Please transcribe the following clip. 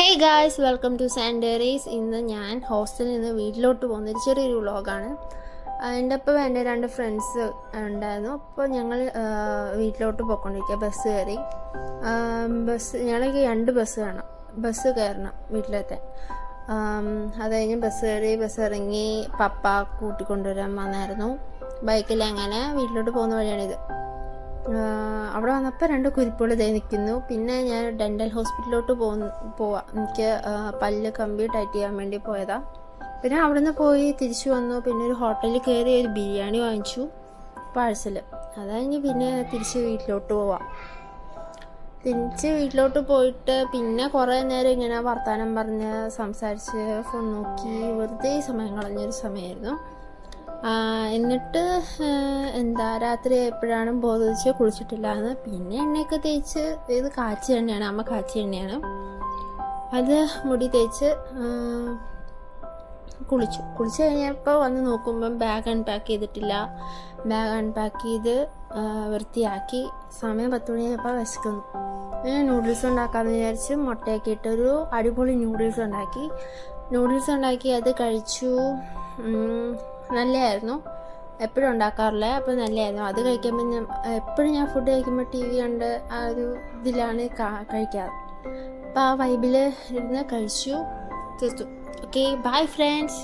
Hey guys, welcome to സാൻഡേറീസ്. ഇന്ന് ഞാൻ ഹോസ്റ്റലിൽ നിന്ന് വീട്ടിലോട്ട് പോകുന്നൊരു ചെറിയൊരു വ്ളോഗാണ്. എൻ്റെ ഒപ്പം എൻ്റെ 2 ഫ്രണ്ട്സ് ഉണ്ടായിരുന്നു. അപ്പോൾ ഞങ്ങൾ വീട്ടിലോട്ട് പോയിക്കൊണ്ടിരിക്കുക. ബസ് കയറി. ഞങ്ങൾക്ക് 2 ബസ് കയറണം വീട്ടിലെത്താൻ. അത് കഴിഞ്ഞ് ബസ് കയറി, ബസ് ഇറങ്ങി. പപ്പ കൂട്ടിക്കൊണ്ടുവരാൻ വന്നായിരുന്നു ബൈക്കിൽ. അങ്ങനെ വീട്ടിലോട്ട് പോകുന്ന വഴിയാണിത്. അവിടെ വന്നപ്പോൾ 2 കുരിപ്പുകൾ നിൽക്കുന്നു. പിന്നെ ഞാൻ ഡെൻ്റൽ ഹോസ്പിറ്റലിലോട്ട് പോവാം. എനിക്ക് പല്ല് കമ്പി ടൈറ്റ് ചെയ്യാൻ വേണ്ടി പോയതാണ്. പിന്നെ അവിടെ നിന്ന് പോയി തിരിച്ചു വന്നു. പിന്നെ ഒരു ഹോട്ടലിൽ കയറി ഒരു ബിരിയാണി വാങ്ങിച്ചു, പാഴ്സൽ. അത് കഴിഞ്ഞ് പിന്നെ തിരിച്ച് വീട്ടിലോട്ട് പോവാം. തിരിച്ച് വീട്ടിലോട്ട് പോയിട്ട് പിന്നെ കുറേ നേരം ഇങ്ങനെ വർത്തമാനം പറഞ്ഞ് സംസാരിച്ച് ഫോൺ നോക്കി വെറുതെ സമയം കളഞ്ഞൊരു സമയമായിരുന്നു. എന്നിട്ട് രാത്രി എപ്പോഴാണ് ബോധിച്ച് കുളിച്ചിട്ടില്ല എന്ന്. പിന്നെ എണ്ണയൊക്കെ തേച്ച്, ഇത് കാച്ചിയ എണ്ണയാണ്, അമ്മ കാച്ചിയ എണ്ണയാണ്, അത് മുടി തേച്ച് കുളിച്ച് കഴിഞ്ഞപ്പോൾ വന്ന് നോക്കുമ്പം ബാഗ് അൺപാക്ക് ചെയ്തിട്ടില്ല. ബാഗ് അൺപാക്ക് ചെയ്ത് വൃത്തിയാക്കി. സമയം 10 മണിയായപ്പോൾ വിശക്കുന്നു. നൂഡിൽസ് ഉണ്ടാക്കാമെന്ന് വിചാരിച്ച് മുട്ടയൊക്കെ ഇട്ടൊരു അടിപൊളി നൂഡിൽസ് ഉണ്ടാക്കി അത് കഴിച്ചു. നല്ലതായിരുന്നു. എപ്പോഴും ഉണ്ടാക്കാറില്ല, അപ്പോൾ നല്ലതായിരുന്നു. അത് കഴിക്കുമ്പോൾ എപ്പോഴും ഞാൻ ഫുഡ് കഴിക്കുമ്പോൾ TV കണ്ട് ആ ഒരു ഇതിലാണ് കഴിക്കാറ്. അപ്പോൾ ആ വൈബിൽ ഇരുന്ന് കഴിച്ചു തീർത്തു. Okay, bye friends.